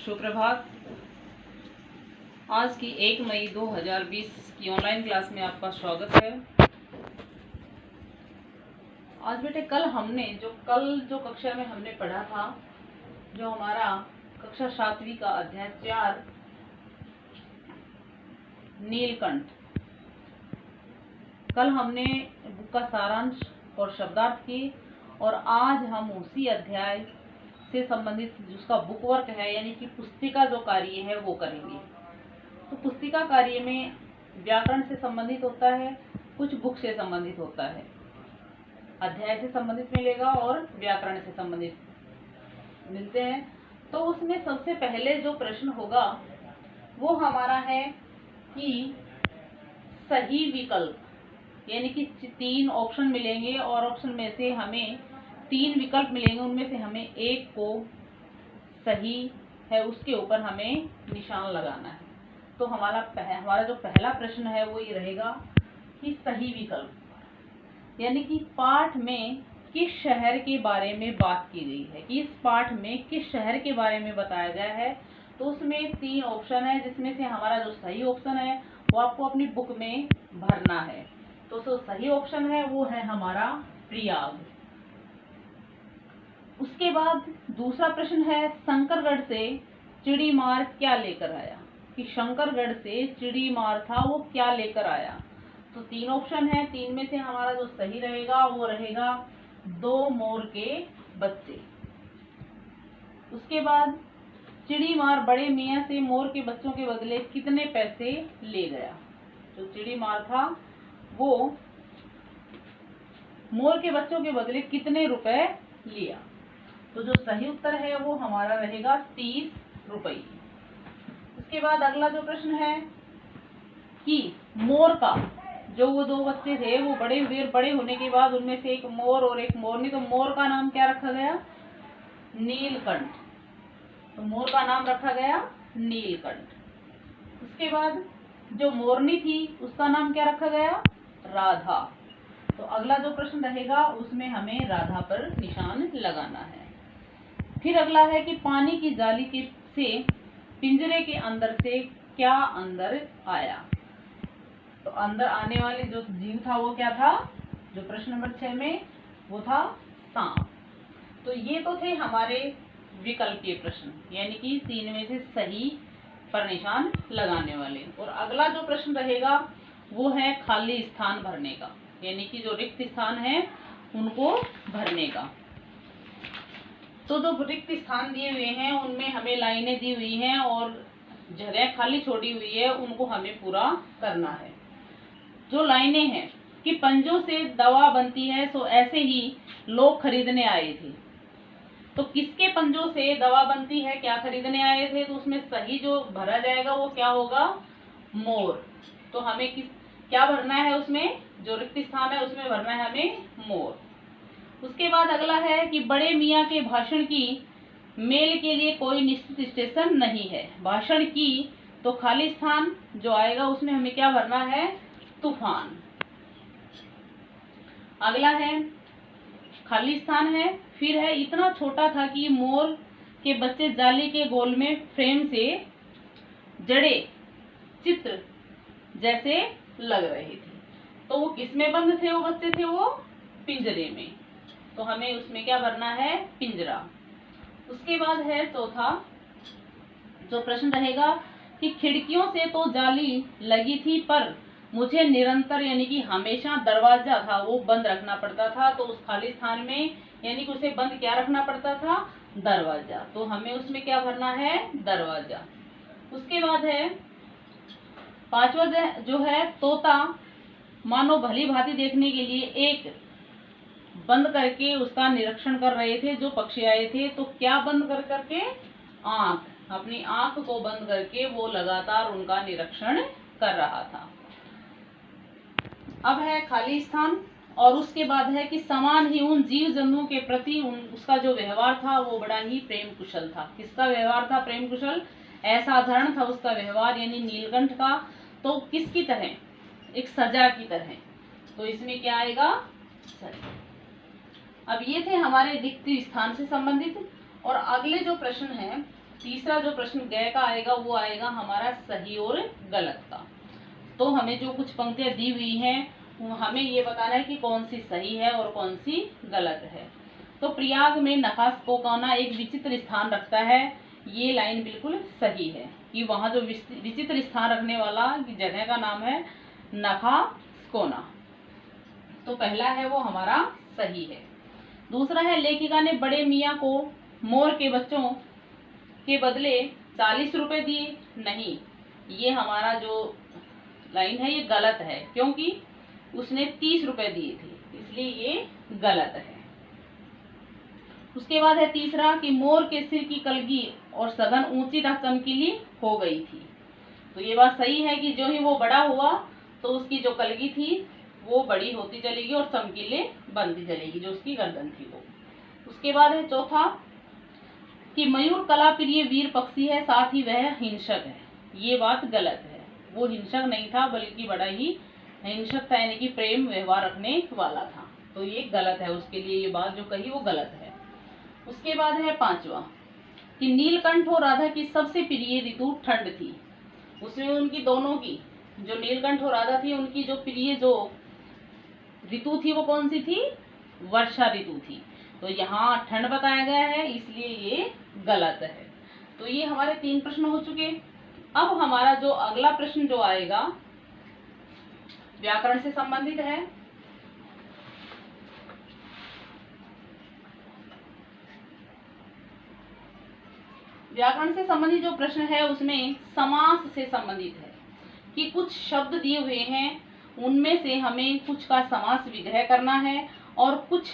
सुप्रभात। आज की 1 मई 2020 की ऑनलाइन क्लास में आपका स्वागत है। आज बेटे कल जो कक्षा में हमने पढ़ा था, जो हमारा कक्षा 7वीं का अध्याय 4 नीलकंठ, कल हमने बुक का सारांश और शब्दार्थ की और आज हम उसी अध्याय से संबंधित जिसका बुक वर्क है यानी कि पुस्तिका जो कार्य है वो करेंगे। तो पुस्तिका कार्य में व्याकरण से संबंधित होता है, कुछ बुक से संबंधित होता है, अध्याय से संबंधित मिलेगा और व्याकरण से संबंधित मिलते हैं। तो उसमें सबसे पहले जो प्रश्न होगा वो हमारा है कि सही विकल्प, यानी कि 3 ऑप्शन मिलेंगे और ऑप्शन में से हमें 3 विकल्प मिलेंगे, उनमें से हमें एक को सही है उसके ऊपर हमें निशान लगाना है। तो हमारा जो पहला प्रश्न है वो ये रहेगा कि सही विकल्प, यानी कि पाठ में किस शहर के बारे में बात की गई है, कि इस पाठ में किस शहर के बारे में बताया गया है। तो उसमें 3 ऑप्शन है, जिसमें से हमारा जो सही ऑप्शन है वो आपको अपनी बुक में भरना है। तो जो सही ऑप्शन है वो है हमारा प्रयाग। उसके बाद दूसरा प्रश्न है शंकरगढ़ से चिड़ीमार क्या लेकर आया, कि शंकरगढ़ से चिड़ीमार था वो क्या लेकर आया। तो 3 ऑप्शन है, 3 में से हमारा जो सही रहेगा वो रहेगा 2 मोर के बच्चे। उसके बाद चिड़ीमार बड़े मियाँ से मोर के बच्चों के बदले कितने पैसे ले गया। जो चिड़ीमार था वो मोर के बच्चों के बदले कितने रुपए लिया। तो जो सही उत्तर है वो हमारा रहेगा 30 रुपये। उसके बाद अगला जो प्रश्न है कि मोर का जो वो 2 बच्चे थे वो बड़े हुए, बड़े होने के बाद उनमें से एक मोर और एक मोरनी, तो मोर का नाम क्या रखा गया, नीलकंठ। तो मोर का नाम रखा गया नीलकंठ। उसके बाद जो मोरनी थी उसका नाम क्या रखा गया, राधा। तो अगला जो प्रश्न रहेगा उसमें हमें राधा पर निशान लगाना है। फिर अगला है कि पानी की जाली से पिंजरे के अंदर से क्या अंदर आया। तो अंदर आने वाले जो जीव था वो क्या था, जो प्रश्न नंबर 6 में वो था सांप। तो ये तो थे हमारे विकल्पीय प्रश्न, यानी कि 3 में से सही पर निशान लगाने वाले। और अगला जो प्रश्न रहेगा वो है खाली स्थान भरने का, यानी कि जो रिक्त स्थान है उनको भरने का। तो जो रिक्त स्थान दिए हुए हैं उनमें हमें लाइनें दी हुई हैं और जगह खाली छोड़ी हुई है, उनको हमें पूरा करना है। जो लाइनें हैं कि पंजों से दवा बनती है सो ऐसे ही लोग खरीदने आए थे। तो किसके पंजों से दवा बनती है, क्या खरीदने आए थे। तो उसमें सही जो भरा जाएगा वो क्या होगा, मोर। तो हमें क्या भरना है, उसमें जो रिक्त स्थान है उसमें भरना है हमें मोर। उसके बाद अगला है कि बड़े मियाँ के भाषण की मेल के लिए कोई निश्चित स्टेशन नहीं है। भाषण की तो खाली स्थान जो आएगा उसमें हमें क्या भरना है, तूफान। अगला है खाली स्थान है, फिर है इतना छोटा था कि मोर के बच्चे जाली के गोल में फ्रेम से जड़े चित्र जैसे लग रहे थे। तो वो किसमें बंद थे, वो बच्चे थे वो पिंजरे में। तो हमें उसमें क्या भरना है, पिंजरा। उसके बाद है चौथा जो प्रश्न रहेगा कि खिड़कियों से तो जाली लगी थी पर मुझे निरंतर यानी कि हमेशा दरवाजा था वो बंद रखना पड़ता था। तो उस खाली स्थान में यानी कि उसे बंद क्या रखना पड़ता था, दरवाजा। तो हमें उसमें क्या भरना है, दरवाजा। उसके बाद है 5वां जो है तोता मानो भली भांति देखने के लिए एक बंद करके उसका निरीक्षण कर रहे थे जो पक्षी आए थे। तो क्या बंद कर करके, आंख, अपनी आंख को बंद करके वो लगातार उनका निरीक्षण कर रहा था। अब है खाली स्थान और उसके बाद है कि समान ही उन जीव जंतुओं के प्रति उसका जो व्यवहार था वो बड़ा ही प्रेम कुशल था। किसका व्यवहार था, प्रेम कुशल, असाधारण था उसका व्यवहार, यानी नीलकंठ का। तो किसकी तरह, एक सजा की तरह। तो इसमें क्या आएगा, सजा। अब ये थे हमारे रिक्त स्थान से संबंधित। और अगले जो प्रश्न है तीसरा जो प्रश्न गए का आएगा वो आएगा हमारा सही और गलत का। तो हमें जो कुछ पंक्तियां दी हुई हैं हमें ये बताना है कि कौन सी सही है और कौन सी गलत है। तो प्रयाग में नखास कोकाना एक विचित्र स्थान रखता है, ये लाइन बिल्कुल सही है कि वहां जो विचित्र स्थान रखने वाला जगह का नाम है नखास्कोना। तो पहला है वो हमारा सही है। दूसरा है लेखिका ने बड़े मियाँ को मोर के बच्चों के बदले 40 रुपए दिए, नहीं, ये हमारा जो लाइन है ये गलत है क्योंकि उसने 30 रुपए दिए थे, इसलिए ये गलत है। उसके बाद है तीसरा कि मोर के सिर की कलगी और सघन ऊंची तथा चमकीली हो गई थी। तो ये बात सही है कि जो ही वो बड़ा हुआ तो उसकी जो कलगी थी वो बड़ी होती चलेगी और चमकीले बनती चलेगी, जो उसकी गर्दन थी वो। उसके बाद है चौथा कि मयूर कला प्रिय वीर पक्षी है, साथ ही वह हिंसक है, ये बात गलत है। वो हिंसक नहीं था बल्कि बड़ा ही हिंसक था, यानी कि प्रेम व्यवहार रखने वाला था, तो ये गलत है, उसके लिए ये बात जो कही वो गलत है। उसके बाद है पांचवा कि नीलकंठ और राधा की सबसे प्रिय ऋतु ठंड थी। उसमें उनकी दोनों की जो नीलकंठ और राधा थी उनकी जो प्रिय जो ऋतु थी वो कौन सी थी? वर्षा ऋतु थी। तो यहाँ ठंड बताया गया है इसलिए ये गलत है। तो ये हमारे 3 प्रश्न हो चुके। अब हमारा जो अगला प्रश्न जो आएगा व्याकरण से संबंधित है। व्याकरण से संबंधित जो प्रश्न है उसमें समास से संबंधित है कि कुछ शब्द दिए हुए हैं उनमें से हमें कुछ का समास विग्रह करना है और कुछ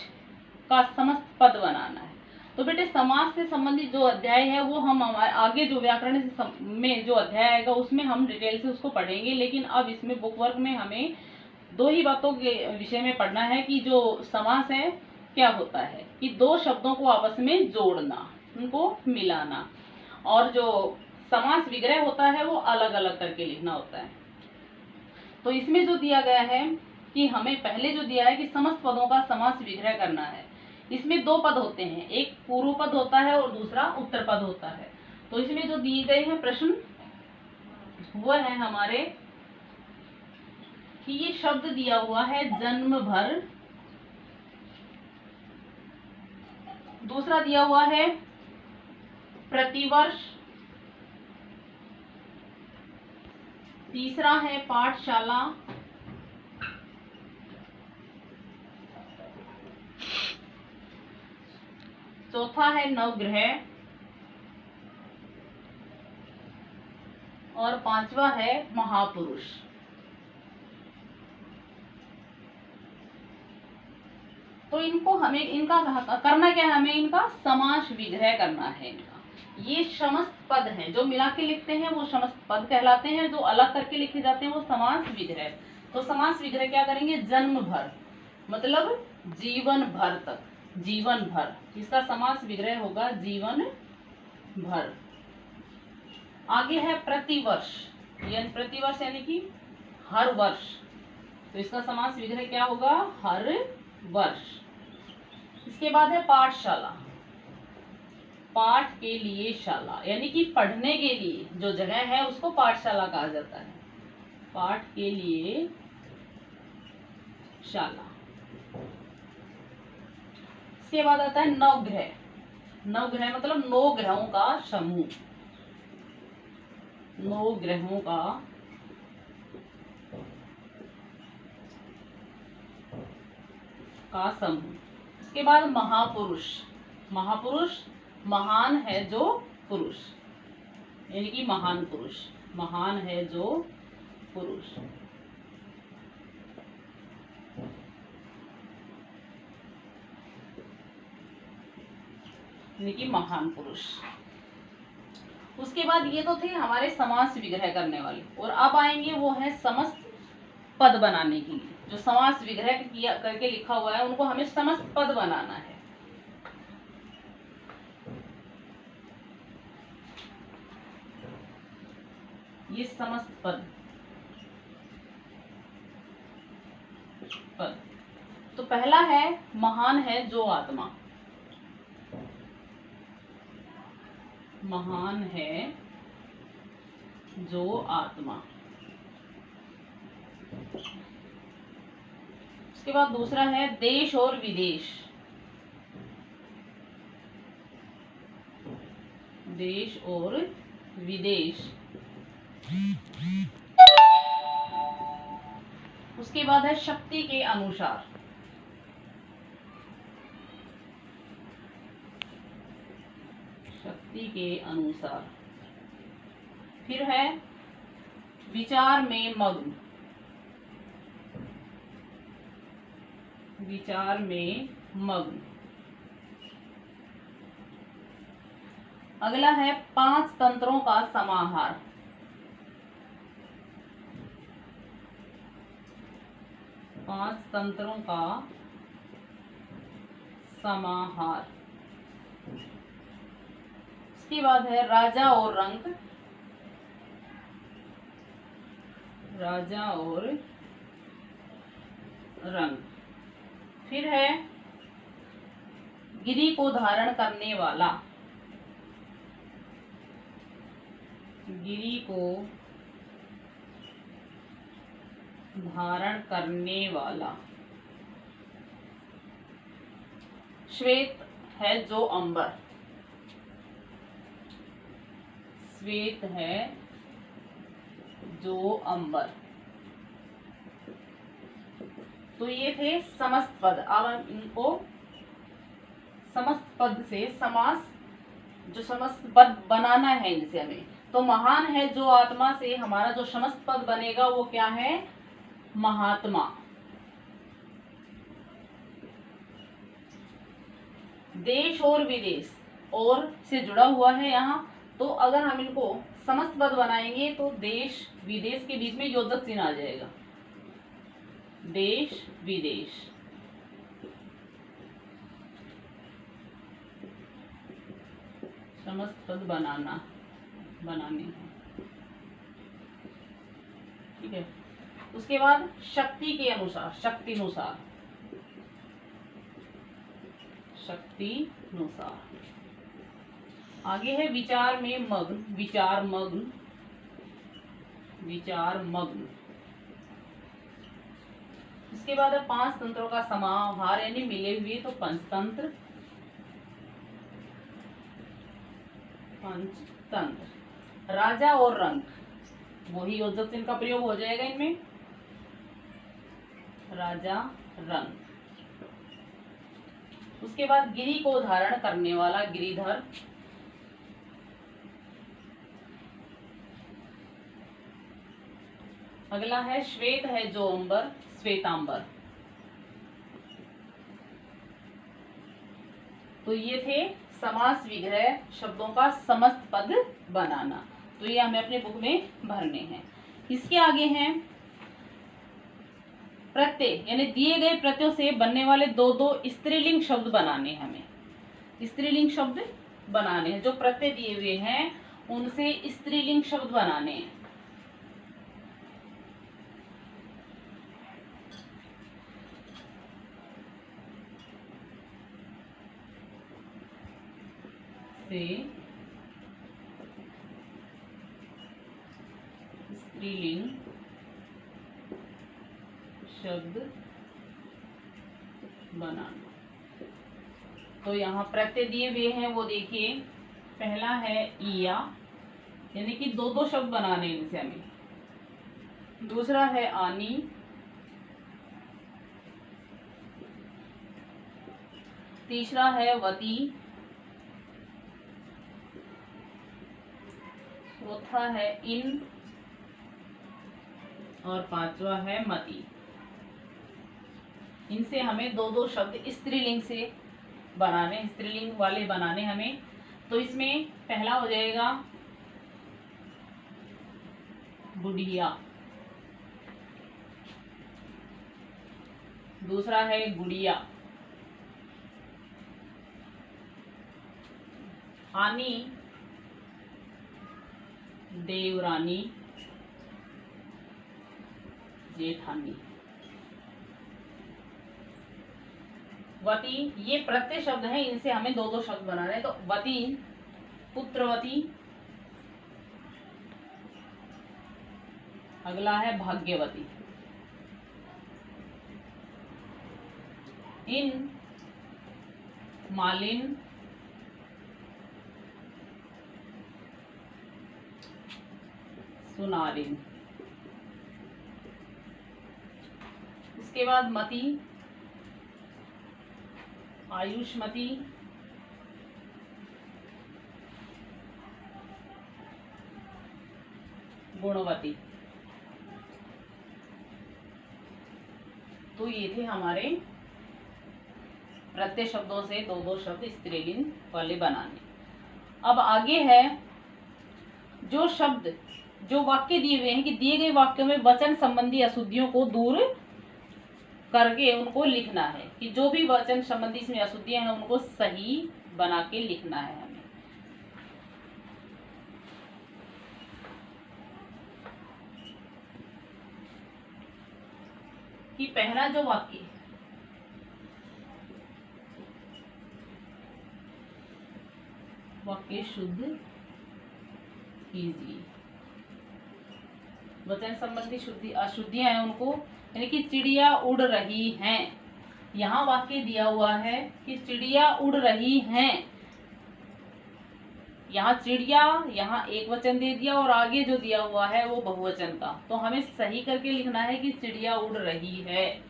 का समस्त पद बनाना है। तो बेटे समास से संबंधित जो अध्याय है वो हम हमारे आगे जो व्याकरण में जो अध्याय आएगा उसमें हम डिटेल से उसको पढ़ेंगे, लेकिन अब इसमें बुक वर्क में हमें 2 ही बातों के विषय में पढ़ना है कि जो समास है क्या होता है कि 2 शब्दों को आपस में जोड़ना, उनको मिलाना, और जो समास विग्रह होता है वो अलग अलग करके लिखना होता है। तो इसमें जो दिया गया है कि हमें पहले जो दिया है कि समस्त पदों का समास विग्रह करना है। इसमें 2 पद होते हैं, एक पूर्व पद होता है और दूसरा उत्तर पद होता है। तो इसमें जो दिए गए हैं प्रश्न वो है हमारे कि ये शब्द दिया हुआ है जन्म भर, दूसरा दिया हुआ है प्रतिवर्ष, तीसरा है पाठशाला, चौथा है नवग्रह और 5वां है महापुरुष। तो इनको हमें इनका करना क्या है, हमें इनका समास विग्रह करना है। इनका ये समस्त पद हैं, जो मिला के लिखते हैं वो समस्त पद कहलाते हैं, जो अलग करके लिखे जाते हैं वो समास विग्रह। तो समास विग्रह क्या करेंगे? जन्म भर मतलब जीवन भर तक, जीवन भर, इसका समास विग्रह होगा जीवन भर। आगे है प्रतिवर्ष, यानी प्रतिवर्ष यानी कि हर वर्ष, तो इसका समास विग्रह क्या होगा? हर वर्ष। इसके बाद है पाठशाला, पाठ के लिए शाला, यानी कि पढ़ने के लिए जो जगह है उसको पाठशाला कहा जाता है, पाठ के लिए शाला। इसके बाद आता है नवग्रह, नवग्रह मतलब 9 ग्रहों का समूह, 9 ग्रहों का समूह। इसके बाद महापुरुष, महापुरुष महान है जो पुरुष, यानी कि महान पुरुष, महान है जो पुरुष। यानी कि महान पुरुष। उसके बाद ये तो थे हमारे समास विग्रह करने वाले, और अब आएंगे वो है समस्त पद बनाने के लिए। जो समास विग्रह किया करके लिखा हुआ है उनको हमें समस्त पद बनाना है। ये समस्त पद तो पहला है महान है जो आत्मा, महान है जो आत्मा। उसके बाद दूसरा है देश और विदेश। देश और विदेश। उसके बाद है शक्ति के अनुसार। शक्ति के अनुसार। फिर है विचार में मग्न। विचार में मग्न। अगला है 5 तंत्रों का समाहार। 5 तंत्रों का समाहार। इसके बाद है राजा और रंक। राजा और रंक। फिर है गिरी को धारण करने वाला। गिरी को धारण करने वाला। श्वेत है जो अंबर। श्वेत है जो अंबर। तो ये थे समस्त पद। अब हम इनको समस्त पद से समास, जो समस्त पद बनाना है इनसे हमें, तो महान है जो आत्मा से हमारा जो समस्त पद बनेगा वो क्या है? महात्मा। देश और विदेश और से जुड़ा हुआ है यहाँ, तो अगर हम इनको समस्त पद बनाएंगे तो देश विदेश के बीच में योजक चिन्ह आ जाएगा। देश विदेश। समस्त पद बनाने हैं। ठीक है। उसके बाद शक्ति के अनुसार, शक्ति अनुसार। शक्ति अनुसार। आगे है विचार में मग्न। विचार मग्न। विचार मग्न। इसके बाद है 5 तंत्रों का समाहार, यानी मिले हुए, तो पंचतंत्र। पंचतंत्र। राजा और रंक, वही योजक चिन्ह का प्रयोग हो जाएगा इनमें। राजा रंक। उसके बाद गिरी को धारण करने वाला, गिरिधर। अगला है श्वेत है जो अंबर, श्वेतांबर। तो ये थे समास विग्रह, शब्दों का समस्त पद बनाना। तो ये हमें अपने बुक में भरने हैं। इसके आगे हैं प्रत्यय, यानी दिए गए प्रत्ययों से बनने वाले 2-2 स्त्रीलिंग शब्द बनाने हैं हमें। स्त्रीलिंग शब्द बनाने हैं, जो प्रत्यय दिए हुए हैं उनसे स्त्रीलिंग शब्द बनाने हैं। स्त्रीलिंग शब्द बनाना। तो यहाँ प्रत्यय दिए हुए हैं, वो देखिए। पहला है इया, यानी कि 2-2 शब्द बनाने हैं इनसे हमें। दूसरा है आनी। तीसरा है वती। चौथा है इन। और 5वां है मती। इनसे हमें 2-2 शब्द स्त्रीलिंग से बनाने, स्त्रीलिंग वाले बनाने हमें। तो इसमें पहला हो जाएगा बुढ़िया। दूसरा है गुड़िया। आनी, देवरानी, जेठानी। वती, ये प्रत्यय शब्द हैं, इनसे हमें 2-2 शब्द बनाने हैं। तो वती पुत्रवती, अगला है भाग्यवती। इन, मालिन, सुनारिन। इसके बाद मति, आयुष्मती, गुणवती। तो ये थे हमारे प्रत्यय शब्दों से दो दो शब्द स्त्रीलिंग वाले बनाने। अब आगे है जो शब्द, जो वाक्य दिए हुए हैं कि दिए गए वाक्यों में वचन संबंधी अशुद्धियों को दूर करके उनको लिखना है, कि जो भी वचन संबंधी इसमें अशुद्धियां हैं उनको सही बना के लिखना है हमें। कि पहला जो वाक्य, वाक्य शुद्ध कीजिए, वचन संबंधी शुद्धि अशुद्धियां हैं उनको, यानी कि चिड़िया उड़ रही हैं। यहाँ वाक्य दिया हुआ है कि चिड़िया उड़ रही हैं। यहाँ चिड़िया, यहाँ एक वचन दे दिया और आगे जो दिया हुआ है वो बहुवचन का, तो हमें सही करके लिखना है कि चिड़िया उड़ रही है।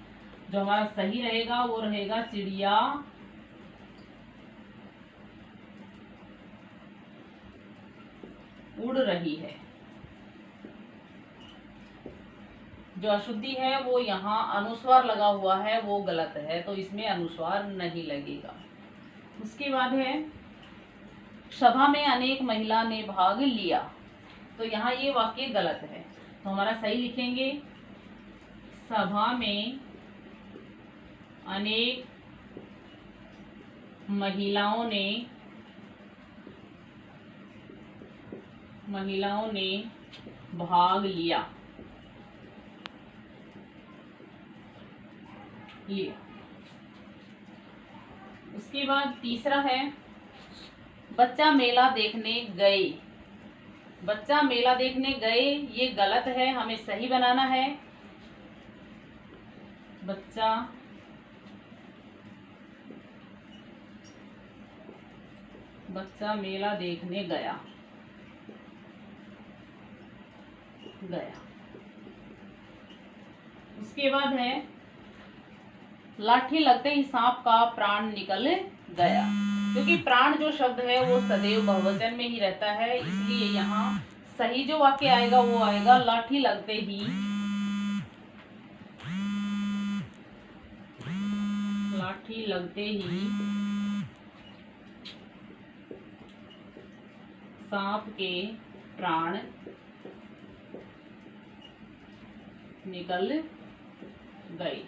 जो हमारा सही रहेगा वो रहेगा चिड़िया उड़ रही है। जो अशुद्धि है वो यहाँ अनुस्वार लगा हुआ है वो गलत है, तो इसमें अनुस्वार नहीं लगेगा। उसके बाद है सभा में अनेक महिला ने भाग लिया, तो यहाँ ये वाक्य गलत है, तो हमारा सही लिखेंगे सभा में अनेक महिलाओं ने भाग लिया। ये उसके बाद तीसरा है बच्चा मेला देखने गए। बच्चा मेला देखने गए ये गलत है, हमें सही बनाना है बच्चा मेला देखने गया। उसके बाद है लाठी लगते ही सांप का प्राण निकल गया, क्योंकि प्राण जो शब्द है वो सदैव बहुवचन में ही रहता है, इसलिए यहाँ सही जो वाक्य आएगा वो आएगा लाठी लगते ही सांप के प्राण निकल गए।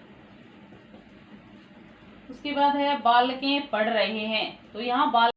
उसके बाद है बालकें पढ़ रहे हैं, तो यहाँ बाल